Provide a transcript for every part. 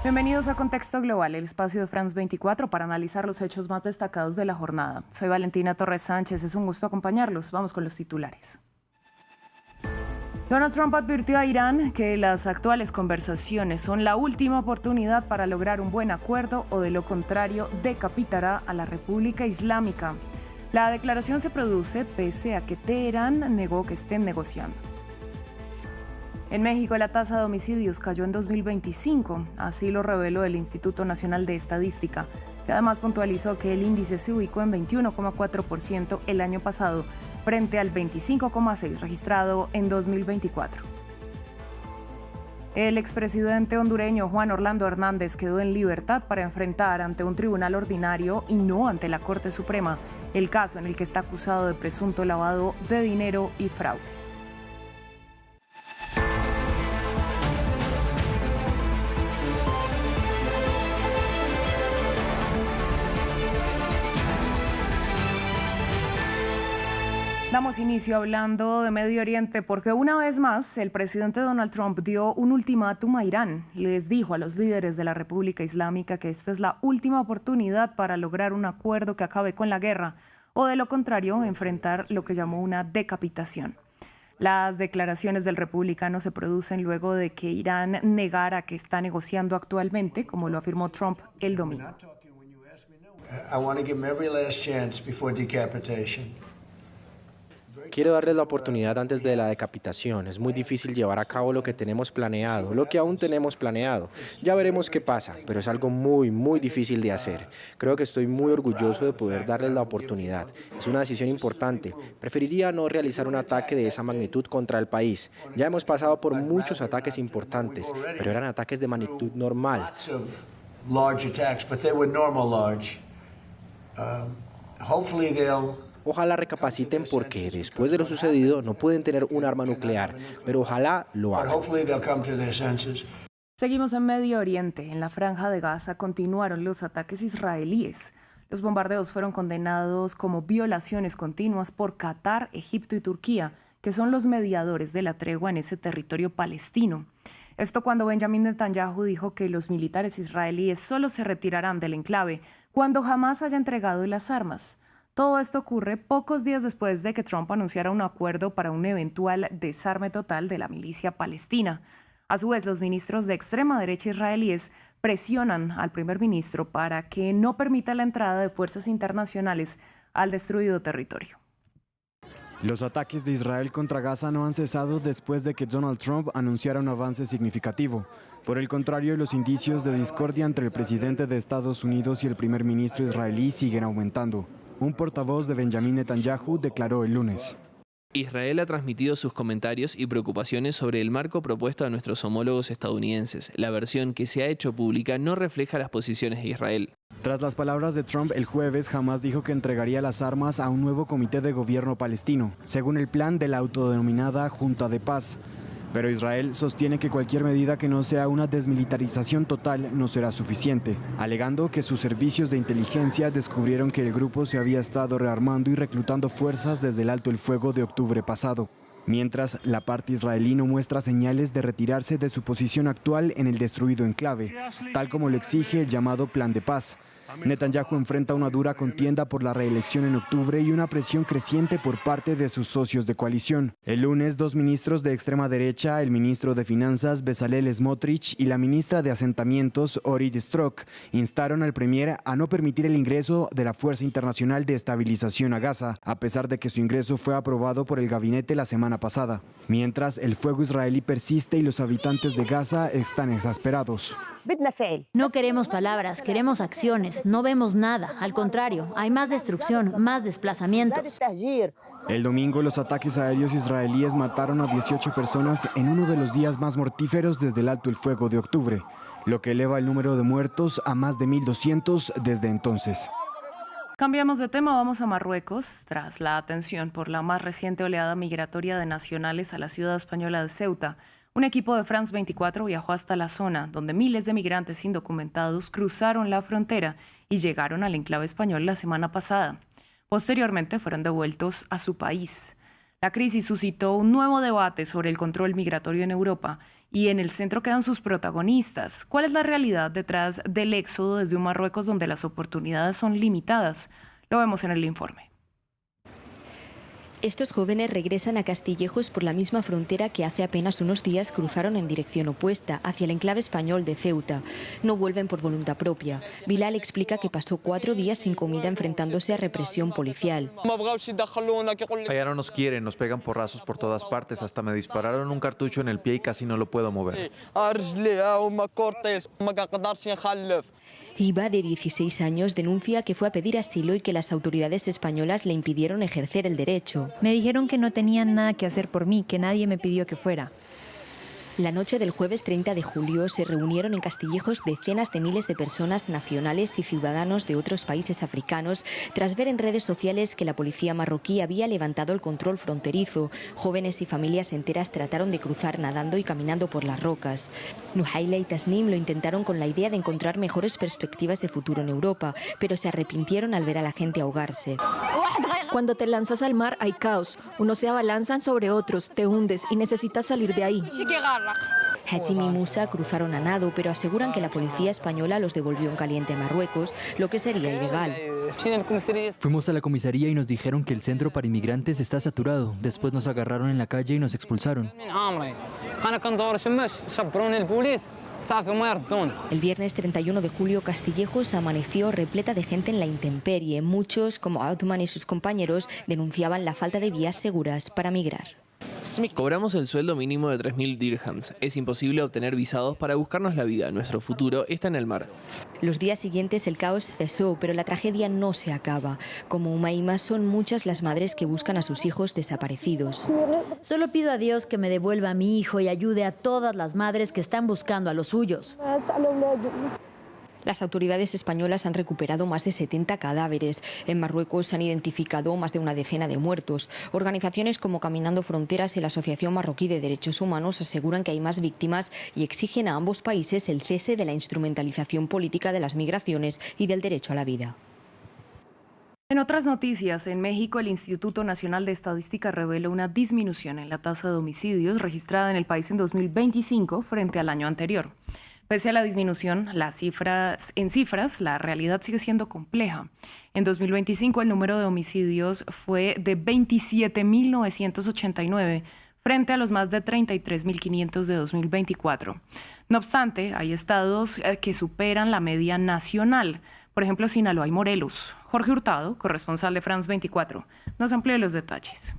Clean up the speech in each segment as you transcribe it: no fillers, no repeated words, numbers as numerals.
Bienvenidos a Contexto Global, el espacio de France 24 para analizar los hechos más destacados de la jornada. Soy Valentina Torres Sánchez, es un gusto acompañarlos. Vamos con los titulares. Donald Trump advirtió a Irán que las actuales conversaciones son la última oportunidad para lograr un buen acuerdo o de lo contrario decapitará a la República Islámica. La declaración se produce pese a que Teherán negó que estén negociando. En México, la tasa de homicidios cayó en 2025, así lo reveló el Instituto Nacional de Estadística, que además puntualizó que el índice se ubicó en 21,4% el año pasado, frente al 25,6% registrado en 2024. El expresidente hondureño Juan Orlando Hernández quedó en libertad para enfrentar ante un tribunal ordinario y no ante la Corte Suprema el caso en el que está acusado de presunto lavado de dinero y fraude. Damos inicio hablando de Medio Oriente porque una vez más el presidente Donald Trump dio un ultimátum a Irán. Les dijo a los líderes de la República Islámica que esta es la última oportunidad para lograr un acuerdo que acabe con la guerra o de lo contrario enfrentar lo que llamó una decapitación. Las declaraciones del republicano se producen luego de que Irán negara que está negociando actualmente, como lo afirmó Trump el domingo. Quiero darles la oportunidad antes de la decapitación. Es muy difícil llevar a cabo lo que tenemos planeado, lo que aún tenemos planeado. Ya veremos qué pasa, pero es algo muy difícil de hacer. Creo que estoy muy orgulloso de poder darles la oportunidad. Es una decisión importante. Preferiría no realizar un ataque de esa magnitud contra el país. Ya hemos pasado por muchos ataques importantes, pero eran ataques de magnitud normal. Ojalá recapaciten porque después de lo sucedido no pueden tener un arma nuclear, pero ojalá lo hagan. Seguimos en Medio Oriente. En la Franja de Gaza continuaron los ataques israelíes. Los bombardeos fueron condenados como violaciones continuas por Qatar, Egipto y Turquía, que son los mediadores de la tregua en ese territorio palestino. Esto cuando Benjamin Netanyahu dijo que los militares israelíes solo se retirarán del enclave cuando Hamás haya entregado las armas. Todo esto ocurre pocos días después de que Trump anunciara un acuerdo para un eventual desarme total de la milicia palestina. A su vez, los ministros de extrema derecha israelíes presionan al primer ministro para que no permita la entrada de fuerzas internacionales al destruido territorio. Los ataques de Israel contra Gaza no han cesado después de que Donald Trump anunciara un avance significativo. Por el contrario, los indicios de discordia entre el presidente de Estados Unidos y el primer ministro israelí siguen aumentando. Un portavoz de Benjamin Netanyahu declaró el lunes: Israel ha transmitido sus comentarios y preocupaciones sobre el marco propuesto a nuestros homólogos estadounidenses. La versión que se ha hecho pública no refleja las posiciones de Israel. Tras las palabras de Trump el jueves, Hamás dijo que entregaría las armas a un nuevo comité de gobierno palestino, según el plan de la autodenominada Junta de Paz. Pero Israel sostiene que cualquier medida que no sea una desmilitarización total no será suficiente, alegando que sus servicios de inteligencia descubrieron que el grupo se había estado rearmando y reclutando fuerzas desde el alto el fuego de octubre pasado. Mientras, la parte israelí no muestra señales de retirarse de su posición actual en el destruido enclave, tal como lo exige el llamado Plan de Paz. Netanyahu enfrenta una dura contienda por la reelección en octubre y una presión creciente por parte de sus socios de coalición. El lunes, dos ministros de extrema derecha, el ministro de Finanzas Bezalel Smotrich y la ministra de Asentamientos Orit Strock, instaron al premier a no permitir el ingreso de la Fuerza Internacional de Estabilización a Gaza, a pesar de que su ingreso fue aprobado por el gabinete la semana pasada. Mientras, el fuego israelí persiste y los habitantes de Gaza están exasperados. No queremos palabras, queremos acciones. No vemos nada. Al contrario, hay más destrucción, más desplazamientos. El domingo, los ataques aéreos israelíes mataron a 18 personas en uno de los días más mortíferos desde el alto el fuego de octubre, lo que eleva el número de muertos a más de 1.200 desde entonces. Cambiamos de tema, vamos a Marruecos. Tras la atención por la más reciente oleada migratoria de nacionales a la ciudad española de Ceuta, un equipo de France 24 viajó hasta la zona donde miles de migrantes indocumentados cruzaron la frontera y llegaron al enclave español la semana pasada. Posteriormente fueron devueltos a su país. La crisis suscitó un nuevo debate sobre el control migratorio en Europa y en el centro quedan sus protagonistas. ¿Cuál es la realidad detrás del éxodo desde un Marruecos donde las oportunidades son limitadas? Lo vemos en el informe. Estos jóvenes regresan a Castillejos por la misma frontera que hace apenas unos días cruzaron en dirección opuesta, hacia el enclave español de Ceuta. No vuelven por voluntad propia. Bilal explica que pasó 4 días sin comida enfrentándose a represión policial. Allá no nos quieren, nos pegan porrazos por todas partes, hasta me dispararon un cartucho en el pie y casi no lo puedo mover. Iba, de 16 años, denuncia que fue a pedir asilo y que las autoridades españolas le impidieron ejercer el derecho. Me dijeron que no tenían nada que hacer por mí, que nadie me pidió que fuera. La noche del jueves 30 de julio se reunieron en Castillejos decenas de miles de personas nacionales y ciudadanos de otros países africanos tras ver en redes sociales que la policía marroquí había levantado el control fronterizo. Jóvenes y familias enteras trataron de cruzar nadando y caminando por las rocas. Nuhaila y Tasnim lo intentaron con la idea de encontrar mejores perspectivas de futuro en Europa, pero se arrepintieron al ver a la gente ahogarse. Cuando te lanzas al mar hay caos. Unos se abalanzan sobre otros, te hundes y necesitas salir de ahí. Hatim y Musa cruzaron a nado, pero aseguran que la policía española los devolvió en caliente a Marruecos, lo que sería ilegal. Fuimos a la comisaría y nos dijeron que el centro para inmigrantes está saturado. Después nos agarraron en la calle y nos expulsaron. El viernes 31 de julio, Castillejos amaneció repleta de gente en la intemperie. Muchos, como Outman y sus compañeros, denunciaban la falta de vías seguras para migrar. Cobramos el sueldo mínimo de 3.000 dirhams. Es imposible obtener visados para buscarnos la vida. Nuestro futuro está en el mar. Los días siguientes el caos cesó, pero la tragedia no se acaba. Como Umaima, son muchas las madres que buscan a sus hijos desaparecidos. Solo pido a Dios que me devuelva a mi hijo y ayude a todas las madres que están buscando a los suyos. Las autoridades españolas han recuperado más de 70 cadáveres. En Marruecos se han identificado más de una decena de muertos. Organizaciones como Caminando Fronteras y la Asociación Marroquí de Derechos Humanos aseguran que hay más víctimas y exigen a ambos países el cese de la instrumentalización política de las migraciones y del derecho a la vida. En otras noticias, en México el Instituto Nacional de Estadística reveló una disminución en la tasa de homicidios registrada en el país en 2025 frente al año anterior. Pese a la disminución, en cifras, la realidad sigue siendo compleja. En 2025 el número de homicidios fue de 27.989 frente a los más de 33.500 de 2024. No obstante, hay estados que superan la media nacional. Por ejemplo, Sinaloa y Morelos. Jorge Hurtado, corresponsal de France 24, nos amplía los detalles.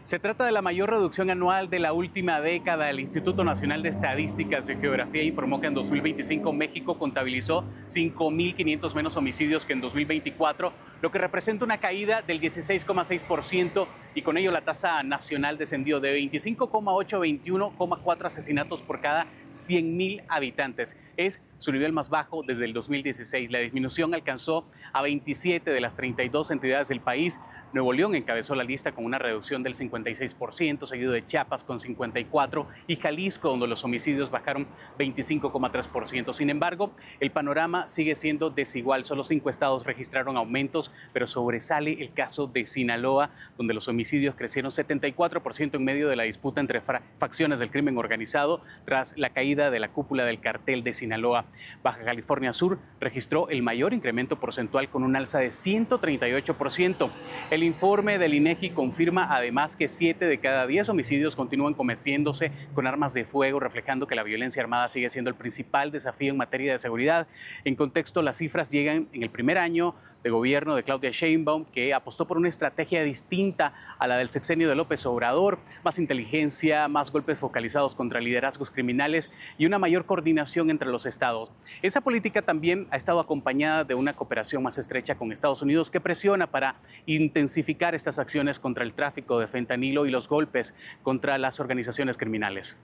Se trata de la mayor reducción anual de la última década. El Instituto Nacional de Estadísticas y Geografía informó que en 2025 México contabilizó 5.500 menos homicidios que en 2024, lo que representa una caída del 16,6% y con ello la tasa nacional descendió de 25,8 a 21,4 asesinatos por cada 100.000 habitantes. Es su nivel más bajo desde el 2016. La disminución alcanzó a 27 de las 32 entidades del país. Nuevo León encabezó la lista con una reducción del 56%, seguido de Chiapas con 54% y Jalisco, donde los homicidios bajaron 25,3%. Sin embargo, el panorama sigue siendo desigual. Solo 5 estados registraron aumentos, pero sobresale el caso de Sinaloa, donde los homicidios crecieron 74% en medio de la disputa entre facciones del crimen organizado tras la caída de la cúpula del cartel de Sinaloa. Baja California Sur registró el mayor incremento porcentual con un alza de 138%. El informe del INEGI confirma además que 7 de cada 10 homicidios continúan cometiéndose con armas de fuego, reflejando que la violencia armada sigue siendo el principal desafío en materia de seguridad. En contexto, las cifras llegan en el primer año de gobierno de Claudia Sheinbaum, que apostó por una estrategia distinta a la del sexenio de López Obrador: más inteligencia, más golpes focalizados contra liderazgos criminales y una mayor coordinación entre los estados. Esa política también ha estado acompañada de una cooperación más estrecha con Estados Unidos, que presiona para intensificar estas acciones contra el tráfico de fentanilo y los golpes contra las organizaciones criminales.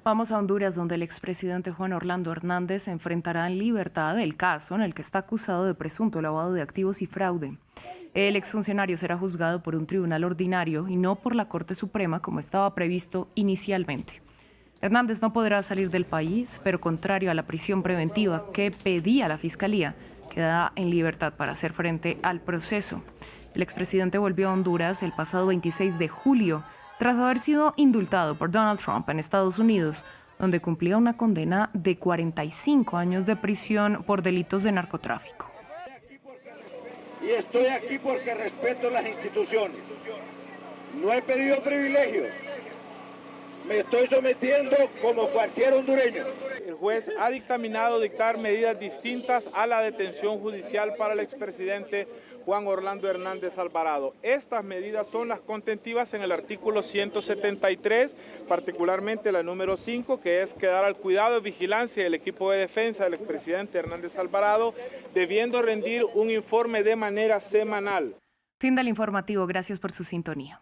Vamos a Honduras, donde el expresidente Juan Orlando Hernández se enfrentará en libertad el caso en el que está acusado de presunto lavado de activos y fraude. El exfuncionario será juzgado por un tribunal ordinario y no por la Corte Suprema, como estaba previsto inicialmente. Hernández no podrá salir del país, pero contrario a la prisión preventiva que pedía la Fiscalía, queda en libertad para hacer frente al proceso. El expresidente volvió a Honduras el pasado 26 de julio, tras haber sido indultado por Donald Trump en Estados Unidos, donde cumplía una condena de 45 años de prisión por delitos de narcotráfico. Y estoy aquí porque respeto las instituciones. No he pedido privilegios. Me estoy sometiendo como cualquier hondureño. El juez ha dictaminado dictar medidas distintas a la detención judicial para el expresidente Juan Orlando Hernández Alvarado. Estas medidas son las contentivas en el artículo 173, particularmente la número 5, que es quedar al cuidado y vigilancia del equipo de defensa del expresidente Hernández Alvarado, debiendo rendir un informe de manera semanal. Fin del informativo. Gracias por su sintonía.